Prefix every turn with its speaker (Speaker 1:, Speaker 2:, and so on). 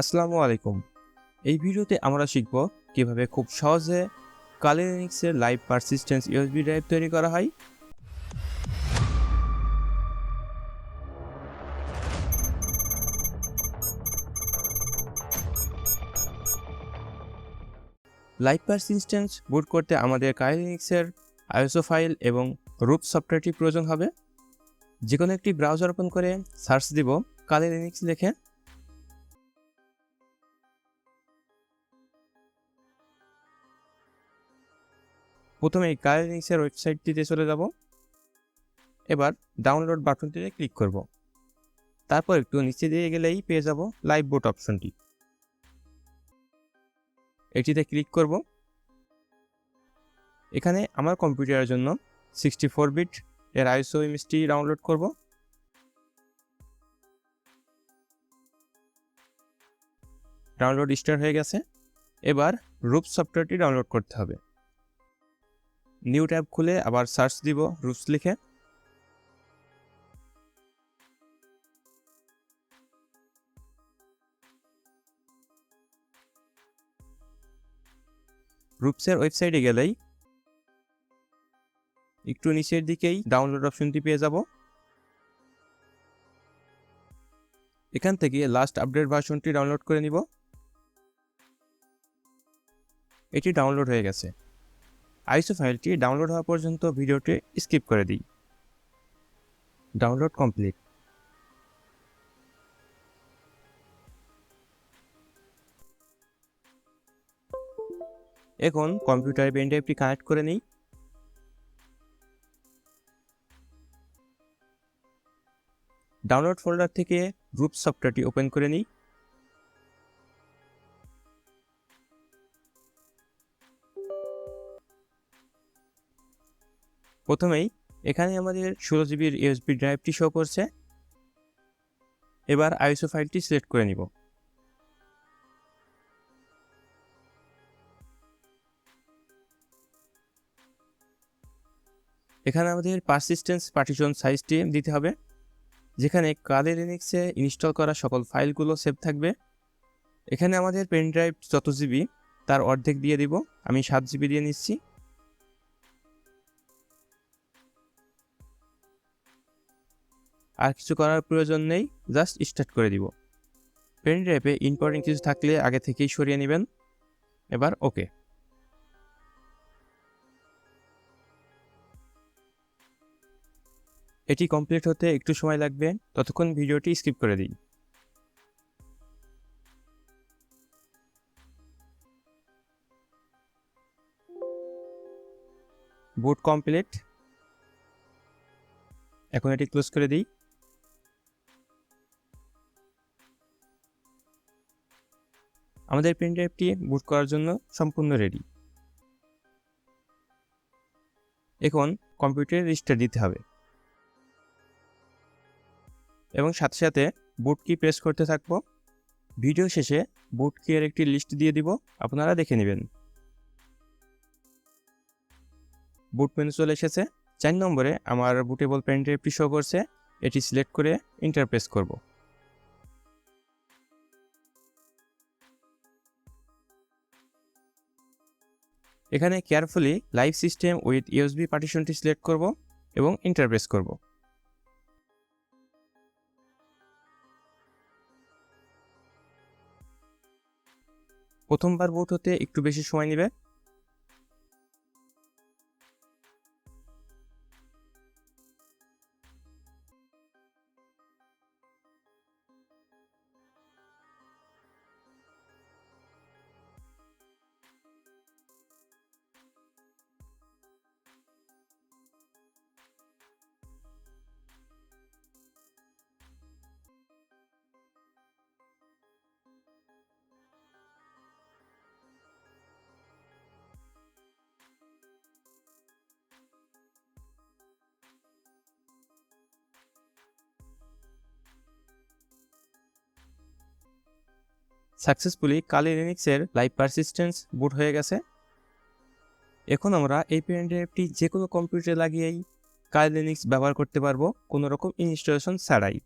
Speaker 1: আসসালামু আলাইকুম। এই ভিডিওতে আমরা শিখব কিভাবে খুব সহজে কালি লিনাক্সের লাইভ পারসিস্টেন্স ইউএসবি ড্রাইভ তৈরি করা হয়। লাইভ পারসিস্টেন্স বুট করতে আমাদের কালি লিনাক্সের আইএসও ফাইল এবং রুট সফটওয়্যারটি প্রয়োজন হবে। যে কোনো একটি ব্রাউজার ওপেন করে সার্চ দিব কালি লিনাক্স লিখে। প্রথমে কালি লিনাক্সের ওয়েবসাইটটিতে চলে যাব। এবার ডাউনলোড বাটনটিতে ক্লিক করব। তারপর একটু নিচে দিয়ে গেলেই পেয়ে যাব লাইভ বুট অপশনটি। এটিতে ক্লিক করব। এখানে আমার কম্পিউটারের জন্য 64 বিট এর আইএসও ইমেজটি ডাউনলোড করব। ডাউনলোড স্টার্ট হয়ে গেছে। এবার রুট সফটওয়্যারটি ডাউনলোড করতে হবে। নিউ ট্যাব খুলে আবার সার্চ দিব রুটস লিখে। রুটসের ওয়েবসাইটে গেলেই একটু নিচের দিকেই ডাউনলোড অপশনটি পেয়ে যাব। এখান থেকে লাস্ট আপডেট ভার্সনটি ডাউনলোড করে নিব। এটি ডাউনলোড হয়ে গেছে। আইএসও ফাইলটি ডাউনলোড হওয়া পর্যন্ত ভিডিওটি স্কিপ করে দিই। Download complete. এখন কম্পিউটারে পেন ড্রাইভটি কানেক্ট করে নিই। ডাউনলোড ফোল্ডার থেকে রুট সফটওয়্যারটি ওপেন করে নিই। প্রথমেই এখানে আমাদের 16 জিবির ইউএসবি ড্রাইভটি শো করছে। এবার আইএসও ফাইলটি সিলেক্ট করে নিব। এখানে আমাদের পারসিস্টেন্স পার্টিশন সাইজটি দিতে হবে, যেখানে কালি লিনাক্সে ইনস্টল করা সকল ফাইলগুলো সেভ থাকবে। এখানে আমাদের পেন ড্রাইভ যত জিবি তার অর্ধেক দিয়ে দিব। আমি 7 জিবি দিয়ে নিচ্ছি। আর কিছু করার প্রয়োজন নেই, জাস্ট স্টার্ট করে দিব। পেন ড্রাইভে ইম্পর্টেন্ট কিছু থাকলে আগে থেকেই সরিয়ে নেবেন। এবার ওকে। এটি কমপ্লিট হতে একটু সময় লাগবে, ততক্ষণ ভিডিওটি স্কিপ করে দিই। বুট কমপ্লিট। এখন এটি ক্লোজ করে দিই। আমাদের পেন ড্রাইভটি বুট করার জন্য সম্পূর্ণ রেডি। এখন কম্পিউটারে রিস্টার্ট দিতে হবে এবং সাথে সাথে বুট কি প্রেস করতে থাকবো। ভিডিও শেষে বুট কি এর একটি লিস্ট দিয়ে দিব, আপনারা দেখে নেবেন। বুট মেনু চলে এসেছে। 4 নম্বরে আমার বুটেবল পেন ড্রাইভটি শো করছে। এটি সিলেক্ট করে এন্টার প্রেস করব। এখানে carefully live system with USB পার্টিশনটি সিলেক্ট করব এবং এন্টার প্রেস করব। প্রথমবার বুট হতে একটু বেশি সময় নেবে। সাকসেসফুলি কালি লিনাক্সের লাইভ পারসিস্টেন্স বুট হয়ে গেছে। এখন আমরা এই পেন ড্রাইভটি যে কোনো কম্পিউটারে লাগিয়েই কালি লিনাক্স ব্যবহার করতে পারবো, কোনো রকম ইনস্টলেশন ছাড়াই।